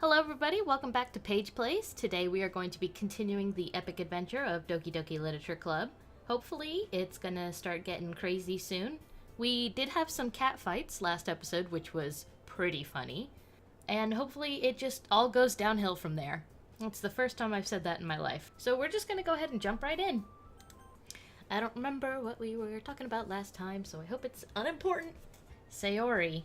Hello everybody, welcome back to Paige Plays. Today we are going to be continuing the epic adventure of Doki Doki Literature Club. Hopefully it's gonna start getting crazy soon. We did have some cat fights last episode, which was pretty funny. And hopefully it just all goes downhill from there. It's the first time I've said that in my life. So we're just gonna go ahead and jump right in. I don't remember what we were talking about last time, so I hope it's unimportant. Sayori.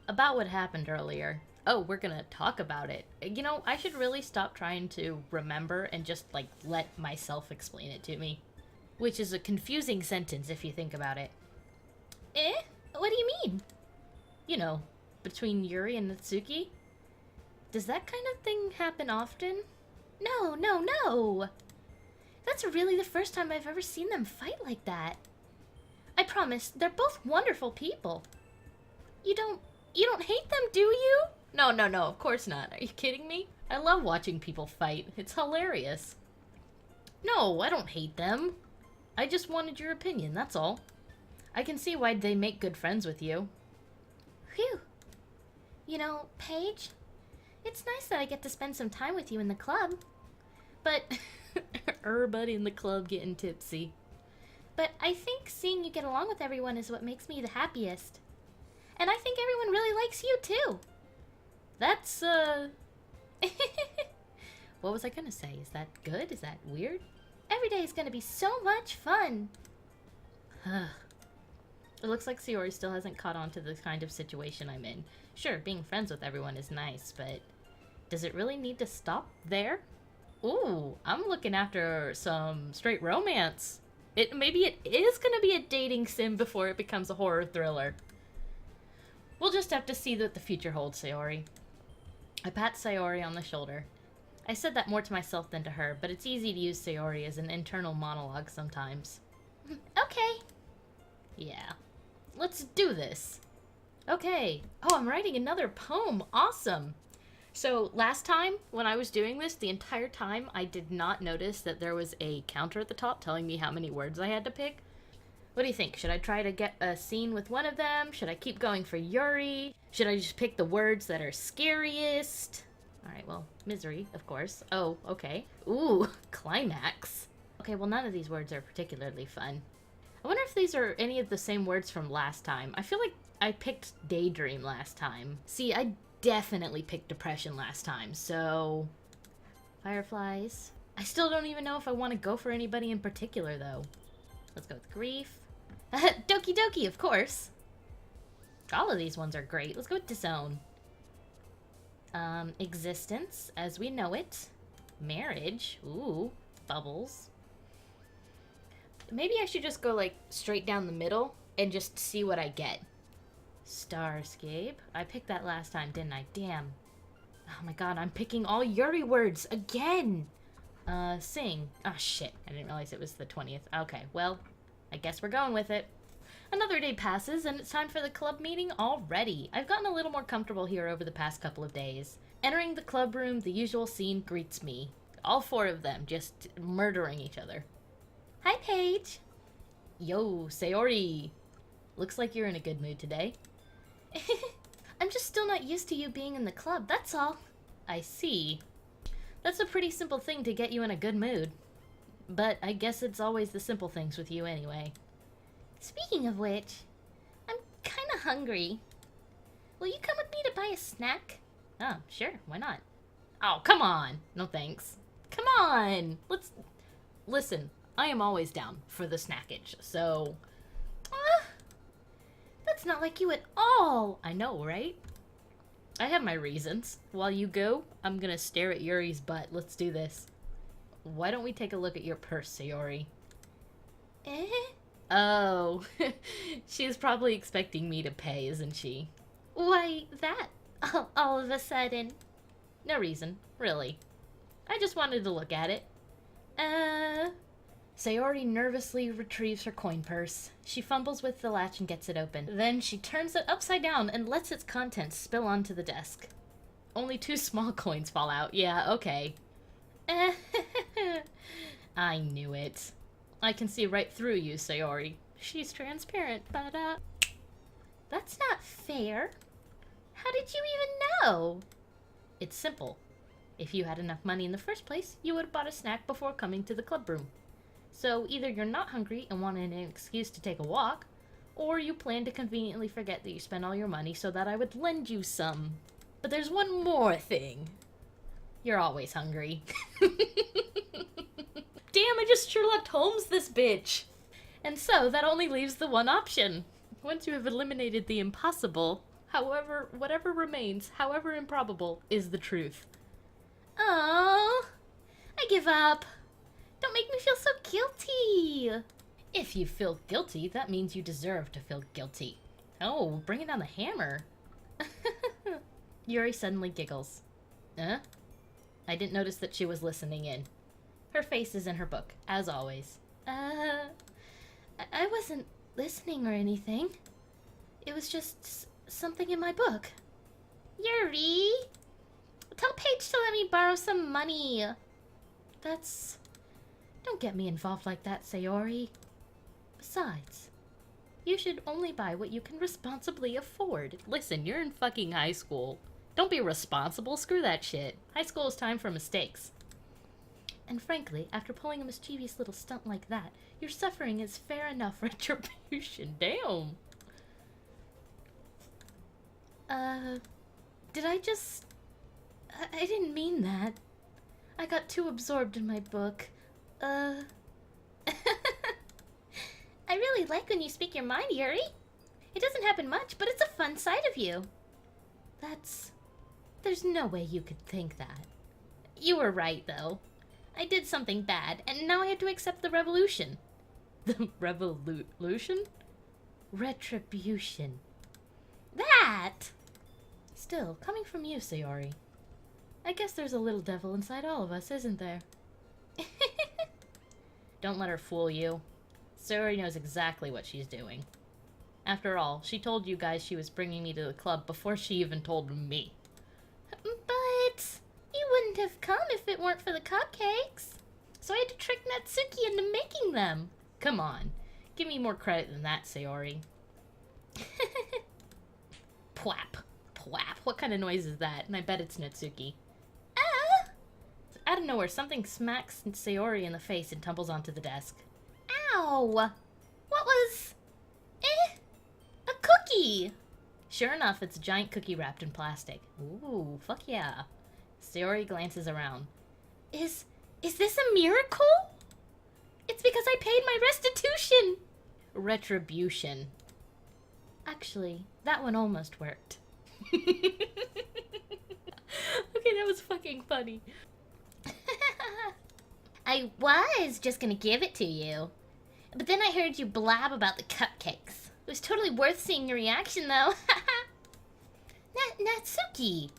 About what happened earlier. Oh, we're gonna talk about it. You know, I should really stop trying to remember and just, like, let myself explain it to me. Which is a confusing sentence if you think about it. Eh? What do you mean? You know, between Yuri and Natsuki? Does that kind of thing happen often? No! That's really the first time I've ever seen them fight like that. I promise, they're both wonderful people. You don't hate them, do you? No, of course not. Are you kidding me? I love watching people fight. It's hilarious. No, I don't hate them. I just wanted your opinion, that's all. I can see why they make good friends with you. Phew. You know, Paige, it's nice that I get to spend some time with you in the club. But, everybody in the club getting tipsy. But I think seeing you get along with everyone is what makes me the happiest. And I think everyone really likes you, too. That's, What was I gonna say? Is that good? Is that weird? Every day is gonna be so much fun. It looks like Sayori still hasn't caught on to the kind of situation I'm in. Sure, being friends with everyone is nice, but does it really need to stop there? Ooh, I'm looking after some straight romance. Maybe it is gonna be a dating sim before it becomes a horror thriller. We'll just have to see what the future holds, Sayori. I pat Sayori on the shoulder. I said that more to myself than to her, but it's easy to use Sayori as an internal monologue sometimes. Okay. Yeah. Let's do this. Okay. Oh, I'm writing another poem. Awesome. So last time when I was doing this, the entire time I did not notice that there was a counter at the top telling me how many words I had to pick. What do you think? Should I try to get a scene with one of them? Should I keep going for Yuri? Should I just pick the words that are scariest? Alright, well, misery, of course. Oh, okay. Ooh, climax. Okay, well, none of these words are particularly fun. I wonder if these are any of the same words from last time. I feel like I picked daydream last time. See, I definitely picked depression last time, so... Fireflies. I still don't even know if I want to go for anybody in particular, though. Let's go with grief. Doki Doki, of course. All of these ones are great. Let's go with disown. Existence, as we know it. Marriage. Ooh, bubbles. Maybe I should just go, like, straight down the middle and just see what I get. Starscape. I picked that last time, didn't I? Damn. Oh my god, I'm picking all Yuri words again. Sing. Oh, shit. I didn't realize it was the 20th. Okay, well, I guess we're going with it. Another day passes, and it's time for the club meeting already. I've gotten a little more comfortable here over the past couple of days. Entering the club room, the usual scene greets me. All four of them, just murdering each other. Hi, Paige. Yo, Sayori. Looks like you're in a good mood today. I'm just still not used to you being in the club, that's all. I see. That's a pretty simple thing to get you in a good mood. But I guess it's always the simple things with you anyway. Speaking of which, I'm kinda hungry. Will you come with me to buy a snack? Oh, sure, why not? Oh, come on! No thanks. Come on! Listen, I am always down for the snackage, so... That's not like you at all! I know, right? I have my reasons. While you go, I'm gonna stare at Yuri's butt. Let's do this. Why don't we take a look at your purse, Sayori? Eh? Oh. She's probably expecting me to pay, isn't she? Why, that? All of a sudden. No reason, really. I just wanted to look at it. Sayori nervously retrieves her coin purse. She fumbles with the latch and gets it open. Then she turns it upside down and lets its contents spill onto the desk. Only 2 small coins fall out. Yeah, okay. I knew it. I can see right through you, Sayori. She's transparent, but, That's not fair. How did you even know? It's simple. If you had enough money in the first place, you would have bought a snack before coming to the club room. So either you're not hungry and wanted an excuse to take a walk, or you plan to conveniently forget that you spent all your money so that I would lend you some. But there's one more thing. You're always hungry. Damn, I just Sherlock Holmes this bitch! And so, that only leaves the one option. Once you have eliminated the impossible, whatever remains, however improbable, is the truth. Oh, I give up. Don't make me feel so guilty. If you feel guilty, that means you deserve to feel guilty. Oh, bringing down the hammer. Yuri suddenly giggles. I didn't notice that she was listening in. Her face is in her book, as always. I wasn't listening or anything. It was just something in my book. Yuri! Tell Paige to let me borrow some money. Don't get me involved like that, Sayori. Besides, you should only buy what you can responsibly afford. Listen, you're in fucking high school. Don't be responsible, screw that shit. High school is time for mistakes. And frankly, after pulling a mischievous little stunt like that, your suffering is fair enough retribution. Damn. Did I just... I didn't mean that. I got too absorbed in my book. I really like when you speak your mind, Yuri. It doesn't happen much, but it's a fun side of you. There's no way you could think that. You were right, though. I did something bad, and now I have to accept the revolution. The revolution? Retribution. That! Still, coming from you, Sayori. I guess there's a little devil inside all of us, isn't there? Don't let her fool you. Sayori knows exactly what she's doing. After all, she told you guys she was bringing me to the club before she even told me. But you wouldn't have come if it weren't for the cupcakes. So I had to trick Natsuki into making them. Come on. Give me more credit than that, Sayori. Plap. Plap. What kind of noise is that? And I bet it's Natsuki. Ah! Out of nowhere, something smacks Sayori in the face and tumbles onto the desk. Ow! What was... a cookie! Sure enough, it's a giant cookie wrapped in plastic. Ooh, fuck yeah. Sayori glances around. Is this a miracle? It's because I paid my restitution! Retribution. Actually, that one almost worked. Okay, that was fucking funny. I was just gonna give it to you. But then I heard you blab about the cupcakes. It was totally worth seeing your reaction, though. Natsuki!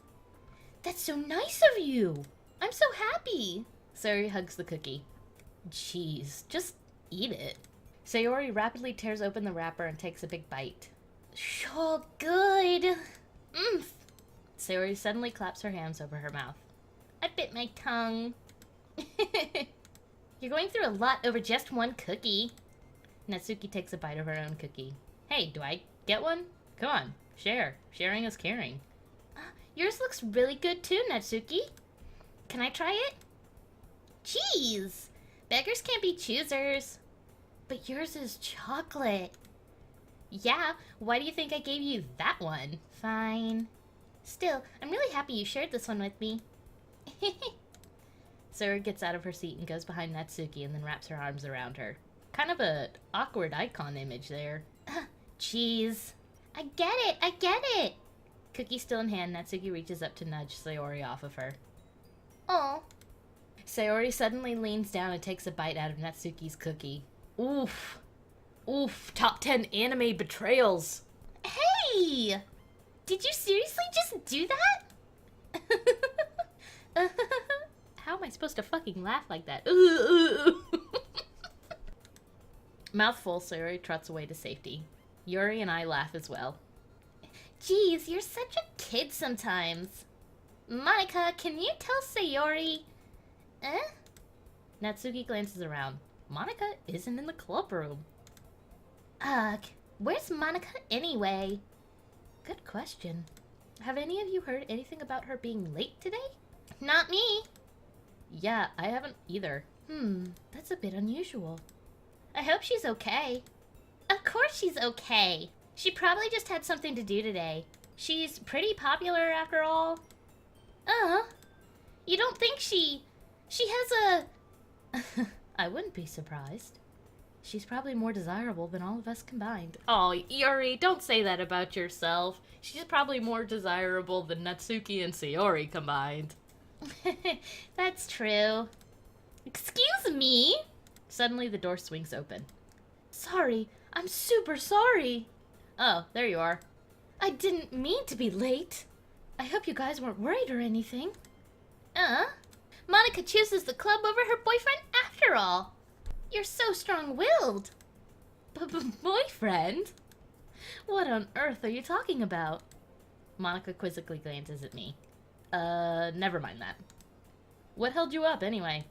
That's so nice of you! I'm so happy! Sayori hugs the cookie. Jeez, just eat it. Sayori rapidly tears open the wrapper and takes a big bite. So good! Sayori suddenly claps her hands over her mouth. I bit my tongue. You're going through a lot over just one cookie. Natsuki takes a bite of her own cookie. Hey, do I get one? Come on, share. Sharing is caring. Yours looks really good too, Natsuki. Can I try it? Jeez! Beggars can't be choosers. But yours is chocolate. Yeah, why do you think I gave you that one? Fine. Still, I'm really happy you shared this one with me. Sayori gets out of her seat and goes behind Natsuki and then wraps her arms around her. Kind of a awkward icon image there. Jeez. I get it! Cookie still in hand, Natsuki reaches up to nudge Sayori off of her. Oh. Sayori suddenly leans down and takes a bite out of Natsuki's cookie. Oof. Oof, top 10 anime betrayals. Hey! Did you seriously just do that? How am I supposed to fucking laugh like that? Mouthful, Sayori trots away to safety. Yuri and I laugh as well. Geez, you're such a kid sometimes. Monica, can you tell Sayori... Natsuki glances around. Monica isn't in the club room. Ugh, where's Monica anyway? Good question. Have any of you heard anything about her being late today? Not me. Yeah, I haven't either. That's a bit unusual. I hope she's okay. Of course she's okay. She probably just had something to do today. She's pretty popular after all. You don't think she has a... I wouldn't be surprised. She's probably more desirable than all of us combined. Oh, Yuri, don't say that about yourself. She's probably more desirable than Natsuki and Sayori combined. That's true. Excuse me? Suddenly the door swings open. Sorry, I'm super sorry. Oh, there you are. I didn't mean to be late. I hope you guys weren't worried or anything. Monica chooses the club over her boyfriend after all. You're so strong-willed. Boyfriend? What on earth are you talking about? Monica quizzically glances at me. Never mind that. What held you up, anyway?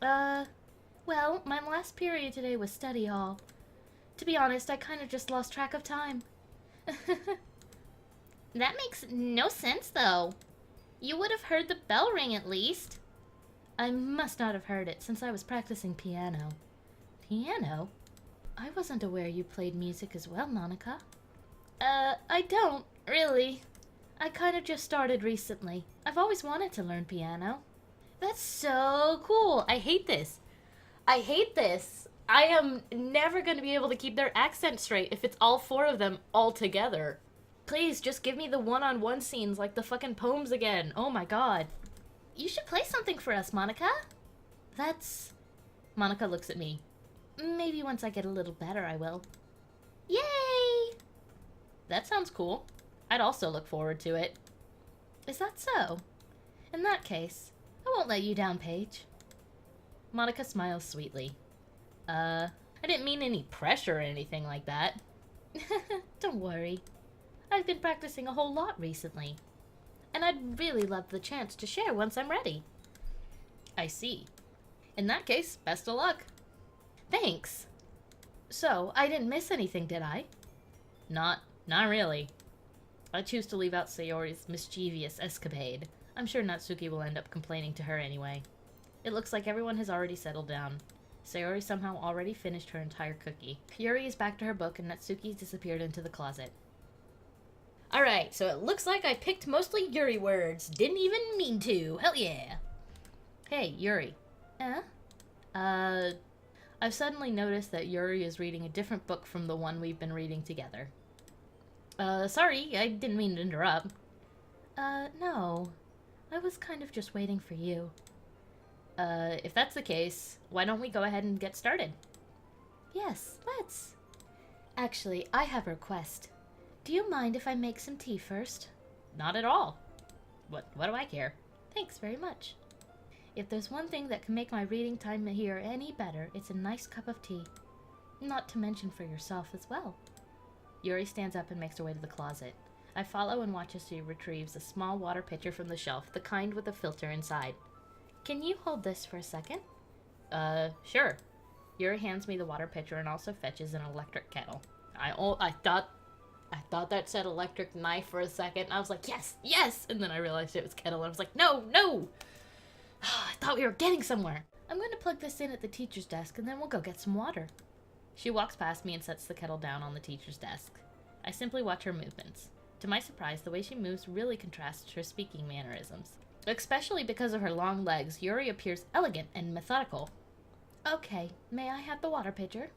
Well, my last period today was study hall. To be honest, I kind of just lost track of time. That makes no sense, though. You would have heard the bell ring at least. I must not have heard it, since I was practicing piano. Piano? I wasn't aware you played music as well, Monica. I don't, really. I kind of just started recently. I've always wanted to learn piano. That's so cool. I hate this. I hate this. I am never going to be able to keep their accent straight if it's all four of them all together. Please, just give me the one-on-one scenes like the fucking poems again. Oh my god. You should play something for us, Monica. That's... Monica looks at me. Maybe once I get a little better, I will. Yay! That sounds cool. I'd also look forward to it. Is that so? In that case, I won't let you down, Paige. Monica smiles sweetly. I didn't mean any pressure or anything like that. Don't worry. I've been practicing a whole lot recently. And I'd really love the chance to share once I'm ready. I see. In that case, best of luck. Thanks. So, I didn't miss anything, did I? Not really. I choose to leave out Sayori's mischievous escapade. I'm sure Natsuki will end up complaining to her anyway. It looks like everyone has already settled down. Sayori somehow already finished her entire cookie. Yuri is back to her book and Natsuki's disappeared into the closet. Alright, so it looks like I picked mostly Yuri words. Didn't even mean to. Hell yeah. Hey, Yuri. I've suddenly noticed that Yuri is reading a different book from the one we've been reading together. Sorry, I didn't mean to interrupt. No. I was kind of just waiting for you. If that's the case, why don't we go ahead and get started? Yes, let's. Actually, I have a request. Do you mind if I make some tea first? Not at all. What do I care? Thanks very much. If there's one thing that can make my reading time here any better, it's a nice cup of tea. Not to mention for yourself as well. Yuri stands up and makes her way to the closet. I follow and watch as she retrieves a small water pitcher from the shelf, the kind with a filter inside. Can you hold this for a second? Sure. Yuri hands me the water pitcher and also fetches an electric kettle. I thought that said electric knife for a second. I was like, yes, yes! And then I realized it was kettle and I was like, no, no! I thought we were getting somewhere. I'm going to plug this in at the teacher's desk and then we'll go get some water. She walks past me and sets the kettle down on the teacher's desk. I simply watch her movements. To my surprise, the way she moves really contrasts to her speaking mannerisms. Especially because of her long legs, Yuri appears elegant and methodical. Okay, may I have the water pitcher?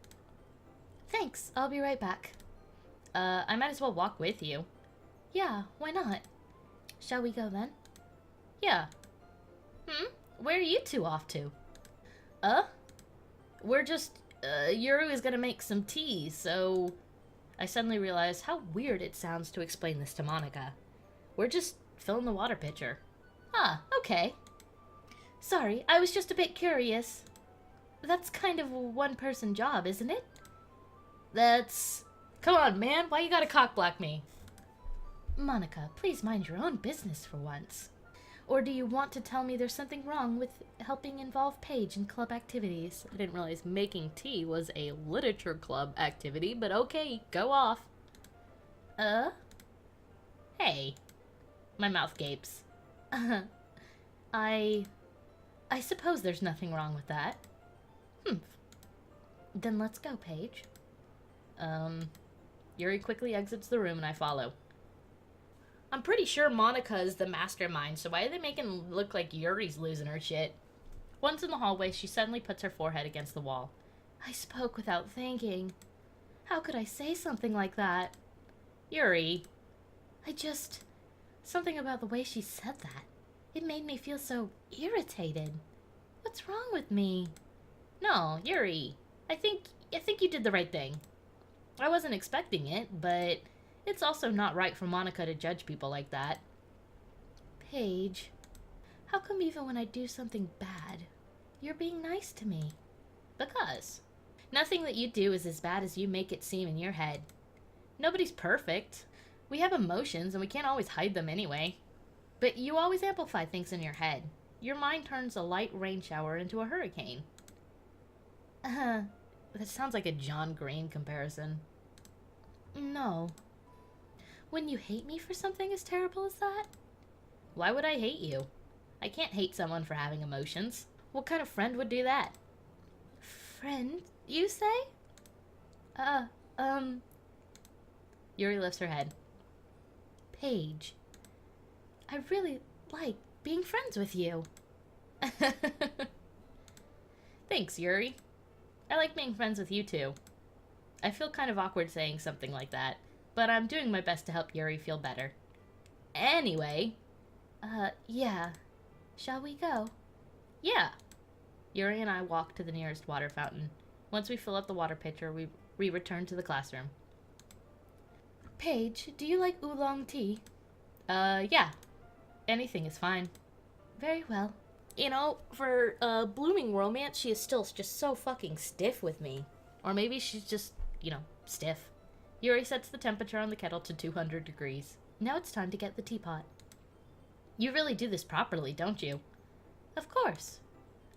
Thanks, I'll be right back. I might as well walk with you. Yeah, why not? Shall we go then? Yeah. Where are you two off to? We're just, Yuri is gonna make some tea, so... I suddenly realized how weird it sounds to explain this to Monica. We're just filling the water pitcher. Ah, okay. Sorry, I was just a bit curious. That's kind of a one-person job, isn't it? That's... Come on, man, why you gotta cock-block me? Monica, please mind your own business for once. Or do you want to tell me there's something wrong with helping involve Paige in club activities? I didn't realize making tea was a literature club activity, but okay, go off. Hey. My mouth gapes. I suppose there's nothing wrong with that. Then let's go, Paige. Yuri quickly exits the room and I follow. I'm pretty sure Monica is the mastermind, so why are they making it look like Yuri's losing her shit? Once in the hallway, she suddenly puts her forehead against the wall. I spoke without thinking. How could I say something like that? Yuri. Something about the way she said that. It made me feel so irritated. What's wrong with me? No, Yuri. I think you did the right thing. I wasn't expecting it, but it's also not right for Monica to judge people like that. Paige, how come even when I do something bad, you're being nice to me? Because nothing that you do is as bad as you make it seem in your head. Nobody's perfect. We have emotions and we can't always hide them anyway. But you always amplify things in your head. Your mind turns a light rain shower into a hurricane. That sounds like a John Green comparison. No. When you hate me for something as terrible as that? Why would I hate you? I can't hate someone for having emotions. What kind of friend would do that? Friend, you say? Yuri lifts her head. Paige, I really like being friends with you. Thanks, Yuri. I like being friends with you too. I feel kind of awkward saying something like that, but I'm doing my best to help Yuri feel better. Anyway. Yeah. Shall we go? Yeah. Yuri and I walk to the nearest water fountain. Once we fill up the water pitcher, we return to the classroom. Paige, do you like oolong tea? Yeah. Anything is fine. Very well. You know, for blooming romance, she is still just so fucking stiff with me. Or maybe she's just, stiff. Yuri sets the temperature on the kettle to 200 degrees. Now it's time to get the teapot. You really do this properly, don't you? Of course.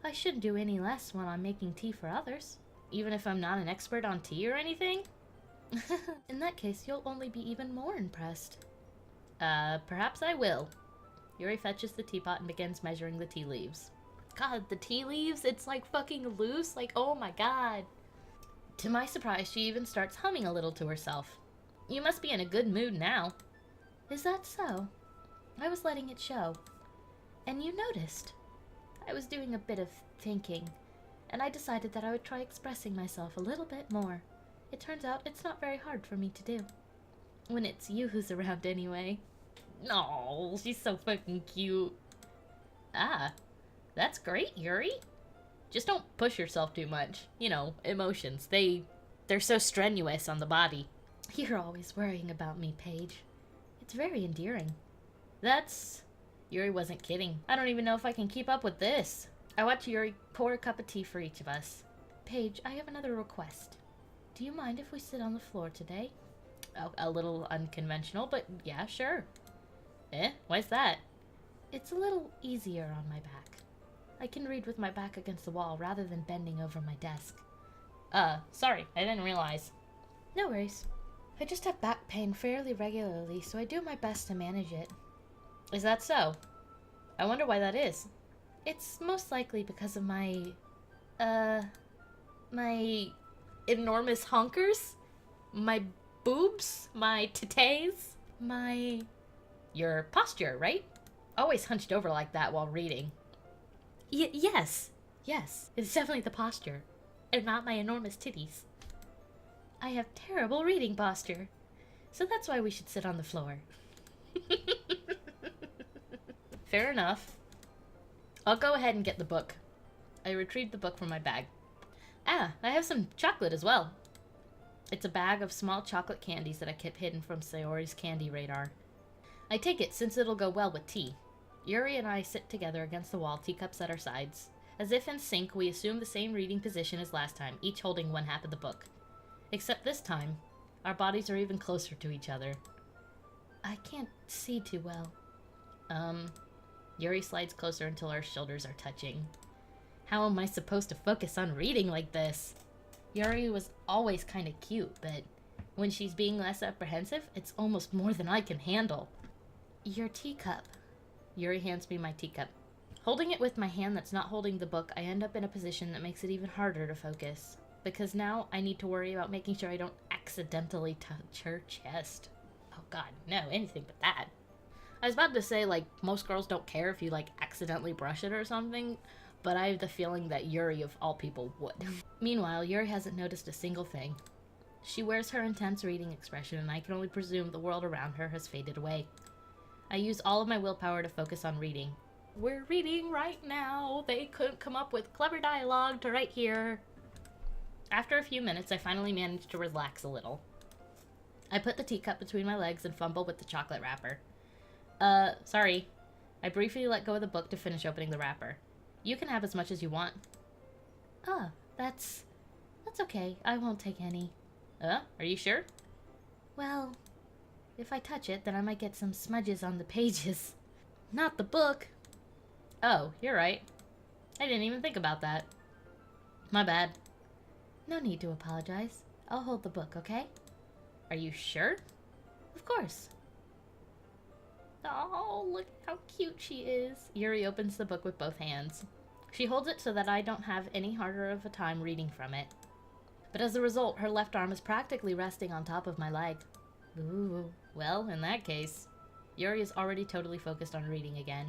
I shouldn't do any less when I'm making tea for others. Even if I'm not an expert on tea or anything? In that case, you'll only be even more impressed. Perhaps I will. Yuri fetches the teapot and begins measuring the tea leaves. God, the tea leaves, it's like fucking loose. Like, oh my god. To my surprise, she even starts humming a little to herself. You must be in a good mood now. Is that so? I was letting it show. And you noticed. I was doing a bit of thinking, and I decided that I would try expressing myself a little bit more. It turns out it's not very hard for me to do. When it's you who's around anyway. No, she's so fucking cute. Ah, that's great, Yuri. Just don't push yourself too much. Emotions. They're so strenuous on the body. You're always worrying about me, Paige. It's very endearing. Yuri wasn't kidding. I don't even know if I can keep up with this. I watch Yuri pour a cup of tea for each of us. Paige, I have another request. Do you mind if we sit on the floor today? Oh, a little unconventional, but yeah, sure. Why's that? It's a little easier on my back. I can read with my back against the wall rather than bending over my desk. Sorry, I didn't realize. No worries. I just have back pain fairly regularly, so I do my best to manage it. Is that so? I wonder why that is. It's most likely because of my enormous honkers? My boobs? My titties? Your posture, right? Always hunched over like that while reading. Yes. It's definitely the posture. And not my enormous titties. I have terrible reading posture. So that's why we should sit on the floor. Fair enough. I'll go ahead and get the book. I retrieved the book from my bag. I have some chocolate as well. It's a bag of small chocolate candies that I kept hidden from Sayori's candy radar. I take it since it'll go well with tea. Yuri and I sit together against the wall, teacups at our sides. As if in sync, we assume the same reading position as last time, each holding one half of the book. Except this time, our bodies are even closer to each other. I can't see too well. Yuri slides closer until our shoulders are touching. How am I supposed to focus on reading like this? Yuri was always kind of cute, but when she's being less apprehensive, it's almost more than I can handle. Your teacup. Yuri hands me my teacup. Holding it with my hand that's not holding the book, I end up in a position that makes it even harder to focus. Because now I need to worry about making sure I don't accidentally touch her chest. Oh god, no, anything but that. I was about to say, like, most girls don't care if you, like, accidentally brush it or something, but I have the feeling that Yuri, of all people, would. Meanwhile, Yuri hasn't noticed a single thing. She wears her intense reading expression, and I can only presume the world around her has faded away. I use all of my willpower to focus on reading. We're reading right now. They couldn't come up with clever dialogue to write here. After a few minutes, I finally managed to relax a little. I put the teacup between my legs and fumble with the chocolate wrapper. Sorry. I briefly let go of the book to finish opening the wrapper. You can have as much as you want. Oh, that's okay. I won't take any. Are you sure? Well, if I touch it, then I might get some smudges on the pages. Not the book. Oh, you're right. I didn't even think about that. My bad. No need to apologize. I'll hold the book, okay? Are you sure? Of course. Oh, look how cute she is. Yuri opens the book with both hands. She holds it so that I don't have any harder of a time reading from it. But as a result, her left arm is practically resting on top of my leg. Ooh, well, in that case, Yuri is already totally focused on reading again.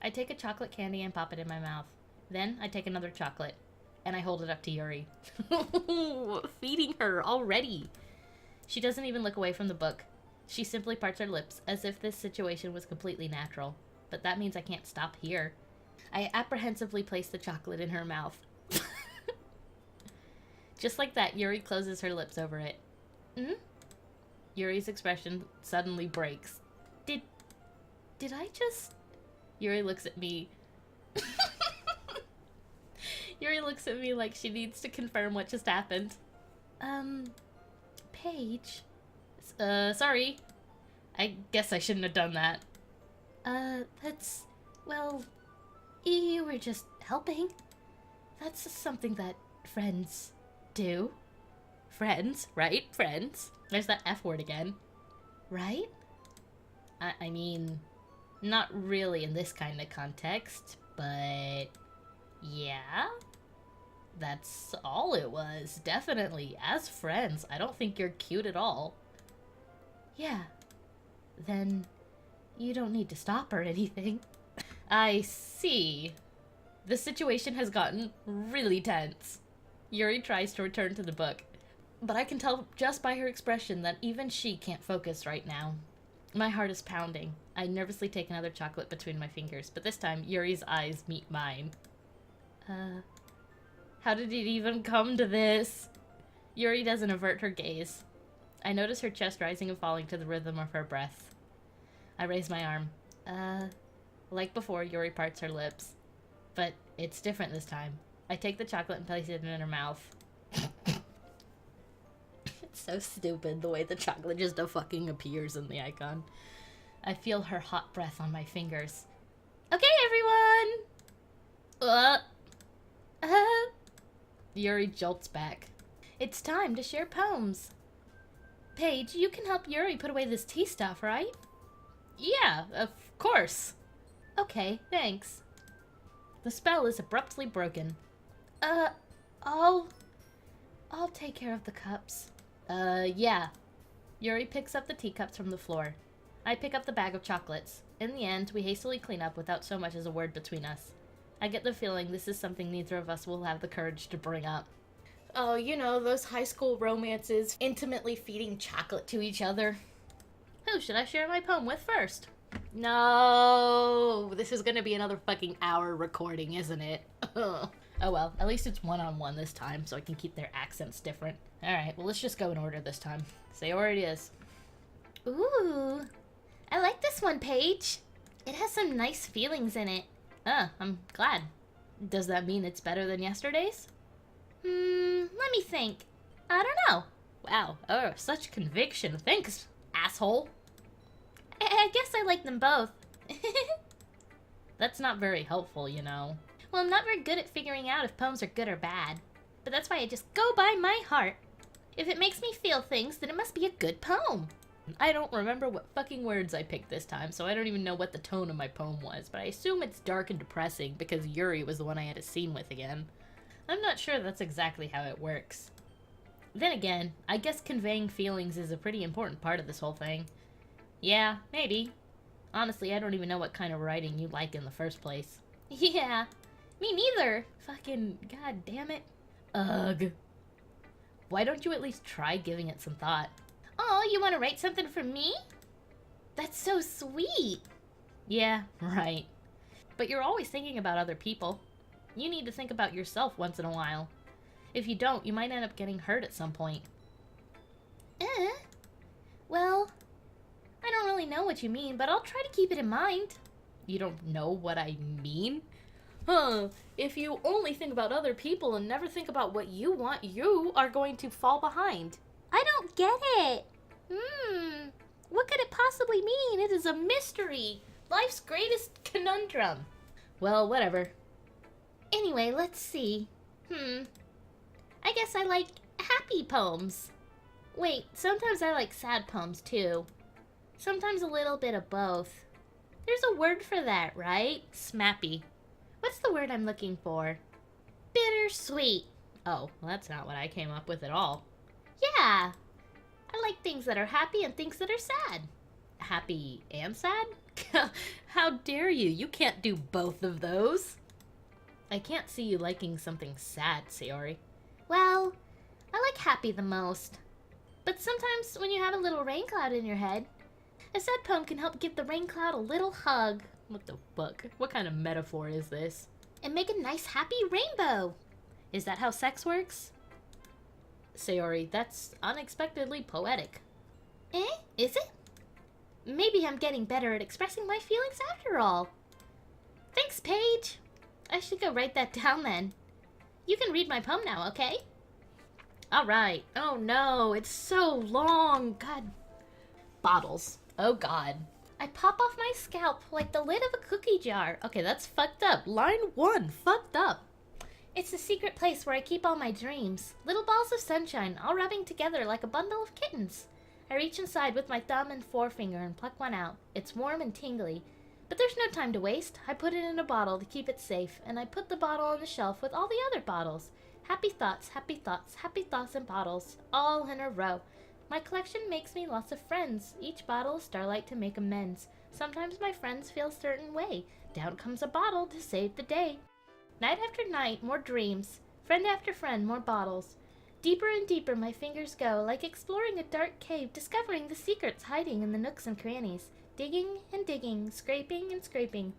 I take a chocolate candy and pop it in my mouth. Then I take another chocolate, and I hold it up to Yuri. Feeding her already. She doesn't even look away from the book. She simply parts her lips, as if this situation was completely natural. But that means I can't stop here. I apprehensively place the chocolate in her mouth. Just like that, Yuri closes her lips over it. Yuri's expression suddenly breaks. Did I just... Yuri looks at me. Yuri looks at me like she needs to confirm what just happened. Paige? Sorry. I guess I shouldn't have done that. Well, you were just helping. That's something that friends do. Friends, right? Friends. There's that F word again. Right? I mean, not really in this kind of context, but yeah. That's all it was, definitely. As friends, I don't think you're cute at all. Yeah. Then you don't need to stop or anything. I see. The situation has gotten really tense. Yuri tries to return to the book, but I can tell just by her expression that even she can't focus right now. My heart is pounding. I nervously take another chocolate between my fingers, but this time Yuri's eyes meet mine. How did it even come to this? Yuri doesn't avert her gaze. I notice her chest rising and falling to the rhythm of her breath. I raise my arm. Like before, Yuri parts her lips. But it's different this time. I take the chocolate and place it in her mouth. It's so stupid, the way the chocolate just fucking appears in the icon. I feel her hot breath on my fingers. Okay, everyone! Yuri jolts back. It's time to share poems. Paige, you can help Yuri put away this tea stuff, right? Yeah, of course. Okay, thanks. The spell is abruptly broken. I'll take care of the cups. Yeah. Yuri picks up the teacups from the floor. I pick up the bag of chocolates. In the end, we hastily clean up without so much as a word between us. I get the feeling this is something neither of us will have the courage to bring up. Oh, you know, those high school romances, intimately feeding chocolate to each other. Who should I share my poem with first? No, this is gonna be another fucking hour recording, isn't it? Oh well, at least it's one-on-one this time, so I can keep their accents different. Alright, well let's just go in order this time. Say where it is. Ooh, I like this one, Paige. It has some nice feelings in it. I'm glad. Does that mean it's better than yesterday's? Let me think. I don't know. Wow, such conviction. Thanks, asshole. I guess I like them both. That's not very helpful, you know. Well, I'm not very good at figuring out if poems are good or bad. But that's why I just go by my heart. If it makes me feel things, then it must be a good poem. I don't remember what fucking words I picked this time, so I don't even know what the tone of my poem was, but I assume it's dark and depressing because Yuri was the one I had a scene with again. I'm not sure that's exactly how it works. Then again, I guess conveying feelings is a pretty important part of this whole thing. Yeah, maybe. Honestly, I don't even know what kind of writing you like in the first place. Yeah, me neither. Fucking god damn it. Ugh. Why don't you at least try giving it some thought? Oh, you want to write something for me? That's so sweet. Yeah, right. But you're always thinking about other people. You need to think about yourself once in a while. If you don't, you might end up getting hurt at some point. Well, I don't really know what you mean, but I'll try to keep it in mind. You don't know what I mean? Huh, if you only think about other people and never think about what you want, you are going to fall behind. I don't get it. What could it possibly mean? It is a mystery. Life's greatest conundrum. Well, whatever. Anyway, let's see. I guess I like happy poems. Wait, sometimes I like sad poems too. Sometimes a little bit of both. There's a word for that, right? Smappy. What's the word I'm looking for? Bittersweet. Oh, well, that's not what I came up with at all. Yeah. I like things that are happy and things that are sad. Happy and sad? How dare you? You can't do both of those. I can't see you liking something sad, Sayori. Well, I like happy the most. But sometimes when you have a little rain cloud in your head, a sad poem can help give the rain cloud a little hug. What the fuck? What kind of metaphor is this? And make a nice happy rainbow. Is that how sex works? Sayori, that's unexpectedly poetic. Is it? Maybe I'm getting better at expressing my feelings after all. Thanks, Paige. I should go write that down then. You can read my poem now, okay? Alright. Oh no, it's so long. God. Bottles. Oh god. I pop off my scalp like the lid of a cookie jar. Okay, that's fucked up. Line 1, fucked up. It's the secret place where I keep all my dreams. Little balls of sunshine, all rubbing together like a bundle of kittens. I reach inside with my thumb and forefinger and pluck one out. It's warm and tingly. But there's no time to waste. I put it in a bottle to keep it safe, and I put the bottle on the shelf with all the other bottles. Happy thoughts, happy thoughts, happy thoughts and bottles, all in a row. My collection makes me lots of friends. Each bottle is starlight to make amends. Sometimes my friends feel a certain way. Down comes a bottle to save the day. Night after night, more dreams. Friend after friend, more bottles. Deeper and deeper my fingers go, like exploring a dark cave, discovering the secrets hiding in the nooks and crannies. Digging and digging, scraping and scraping.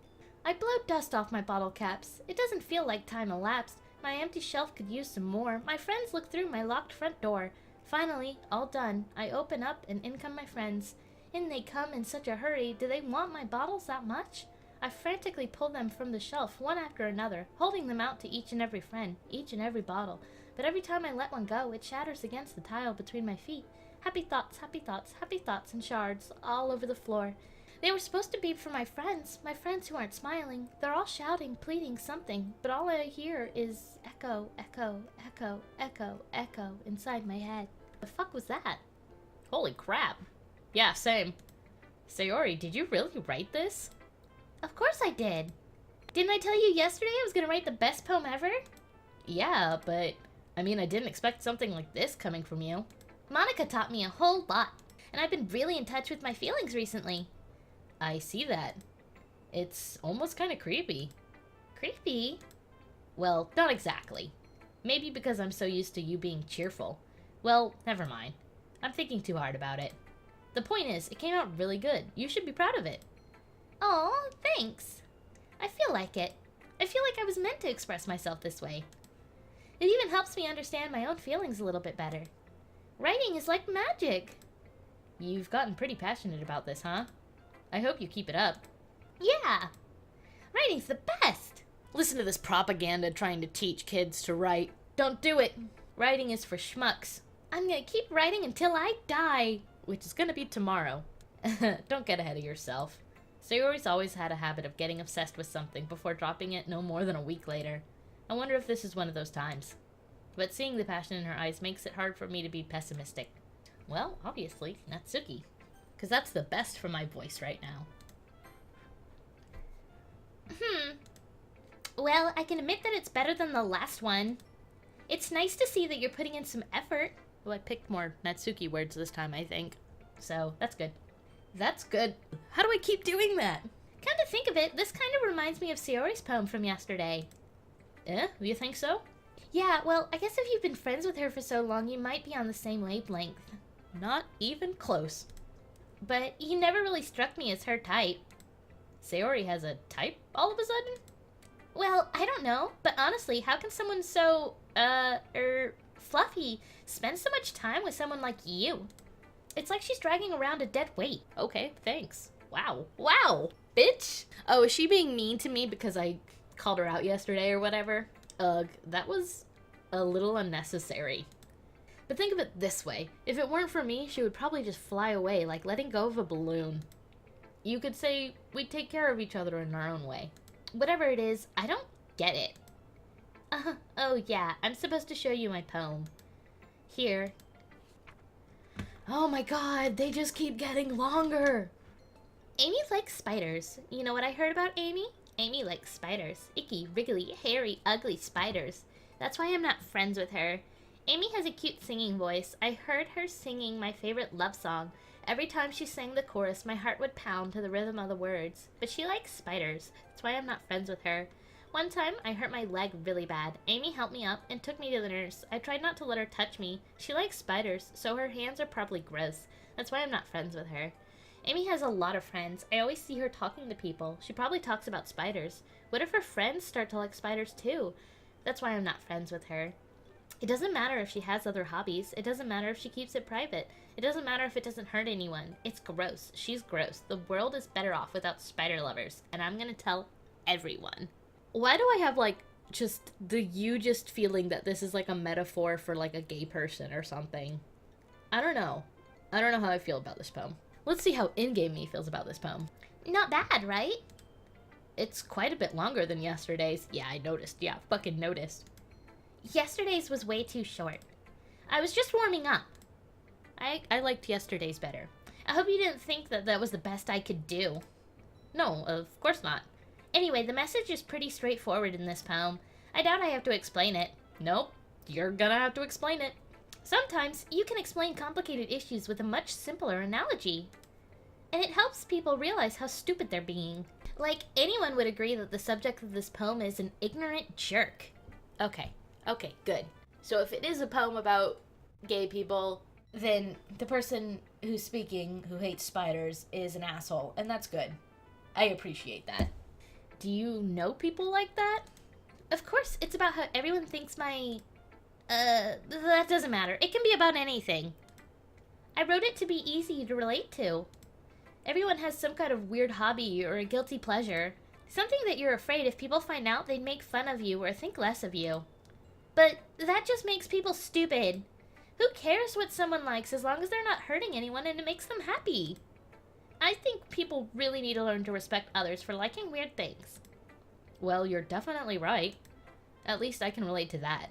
I blow dust off my bottle caps. It doesn't feel like time elapsed. My empty shelf could use some more. My friends look through my locked front door. Finally, all done. I open up and in come my friends. In they come in such a hurry. Do they want my bottles that much? I frantically pull them from the shelf, one after another, holding them out to each and every friend, each and every bottle. But every time I let one go, it shatters against the tile between my feet. Happy thoughts, happy thoughts, happy thoughts and shards all over the floor. They were supposed to be for my friends who aren't smiling. They're all shouting, pleading something, but all I hear is echo, echo, echo, echo, echo inside my head. The fuck was that? Holy crap. Yeah, same. Sayori, did you really write this? Of course I did. Didn't I tell you yesterday I was gonna write the best poem ever? Yeah, but I mean, I didn't expect something like this coming from you. Monica taught me a whole lot, and I've been really in touch with my feelings recently. I see that. It's almost kind of creepy. Creepy? Well, not exactly. Maybe because I'm so used to you being cheerful. Well, never mind. I'm thinking too hard about it. The point is, it came out really good. You should be proud of it. Oh, thanks. I feel like it. I feel like I was meant to express myself this way. It even helps me understand my own feelings a little bit better. Writing is like magic. You've gotten pretty passionate about this, huh? I hope you keep it up. Yeah. Writing's the best. Listen to this propaganda trying to teach kids to write. Don't do it. Writing is for schmucks. I'm gonna keep writing until I die. Which is gonna be tomorrow. Don't get ahead of yourself. Sayori's always had a habit of getting obsessed with something before dropping it no more than a week later. I wonder if this is one of those times. But seeing the passion in her eyes makes it hard for me to be pessimistic. Well, obviously, Natsuki. because that's the best for my voice right now. Well, I can admit that it's better than the last one. It's nice to see that you're putting in some effort. Well, I picked more Natsuki words this time, I think. So, that's good. That's good. How do I keep doing that? Come to think of it, this kind of reminds me of Sayori's poem from yesterday. Eh? You think so? Yeah, well, I guess if you've been friends with her for so long, you might be on the same wavelength. Not even close. But you never really struck me as her type. Sayori has a type all of a sudden? Well, I don't know, but honestly, how can someone so, fluffy spend so much time with someone like you? It's like she's dragging around a dead weight. Okay, thanks. Wow. Wow, bitch! Oh, is she being mean to me because I called her out yesterday or whatever? Ugh, that was a little unnecessary. But think of it this way. If it weren't for me, she would probably just fly away, like letting go of a balloon. You could say we take care of each other in our own way. Whatever it is, I don't get it. Oh yeah, I'm supposed to show you my poem. Here. Oh my god, they just keep getting longer. Amy likes spiders. You know what I heard about Amy? Amy likes spiders. Icky, wriggly, hairy, ugly spiders. That's why I'm not friends with her. Amy has a cute singing voice. I heard her singing my favorite love song. Every time she sang the chorus, my heart would pound to the rhythm of the words. But she likes spiders. That's why I'm not friends with her. One time, I hurt my leg really bad. Amy helped me up and took me to the nurse. I tried not to let her touch me. She likes spiders, so her hands are probably gross. That's why I'm not friends with her. Amy has a lot of friends. I always see her talking to people. She probably talks about spiders. What if her friends start to like spiders too? That's why I'm not friends with her. It doesn't matter if she has other hobbies. It doesn't matter if she keeps it private. It doesn't matter if it doesn't hurt anyone. It's gross. She's gross. The world is better off without spider lovers. And I'm gonna tell everyone. Why do I have, like, just the you-just feeling that this is, like, a metaphor for, like, a gay person or something? I don't know. I don't know how I feel about this poem. Let's see how in-game me feels about this poem. Not bad, right? It's quite a bit longer than yesterday's. Yeah, I noticed. Yeah, fucking noticed. Yesterday's was way too short. I was just warming up. I liked yesterday's better. I hope you didn't think that that was the best I could do. No, of course not. Anyway, the message is pretty straightforward in this poem. I doubt I have to explain it. Nope, you're gonna have to explain it. Sometimes you can explain complicated issues with a much simpler analogy. And it helps people realize how stupid they're being. Like, anyone would agree that the subject of this poem is an ignorant jerk. Okay, good. So if it is a poem about gay people, then the person who's speaking, who hates spiders, is an asshole, and that's good. I appreciate that. Do you know people like that? Of course, it's about how everyone thinks that doesn't matter. It can be about anything. I wrote it to be easy to relate to. Everyone has some kind of weird hobby or a guilty pleasure. Something that you're afraid if people find out, they'd make fun of you or think less of you. But that just makes people stupid. Who cares what someone likes as long as they're not hurting anyone and it makes them happy? I think people really need to learn to respect others for liking weird things. Well, you're definitely right. At least I can relate to that.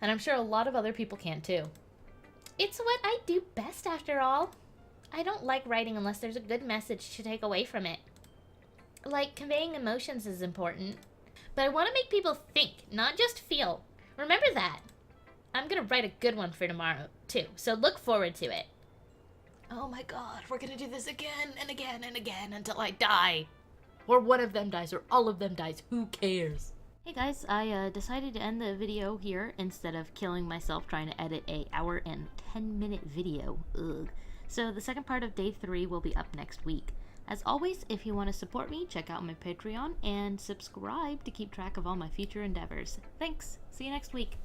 And I'm sure a lot of other people can too. It's what I do best after all. I don't like writing unless there's a good message to take away from it. Like, conveying emotions is important. But I want to make people think, not just feel. Remember that. I'm gonna write a good one for tomorrow, too, so look forward to it. Oh my god, we're gonna do this again and again and again until I die. Or one of them dies, or all of them dies. Who cares? Hey guys, I decided to end the video here instead of killing myself trying to edit a hour and 10-minute video. Ugh. So the second part of day 3 will be up next week. As always, if you want to support me, check out my Patreon and subscribe to keep track of all my future endeavors. Thanks. See you next week.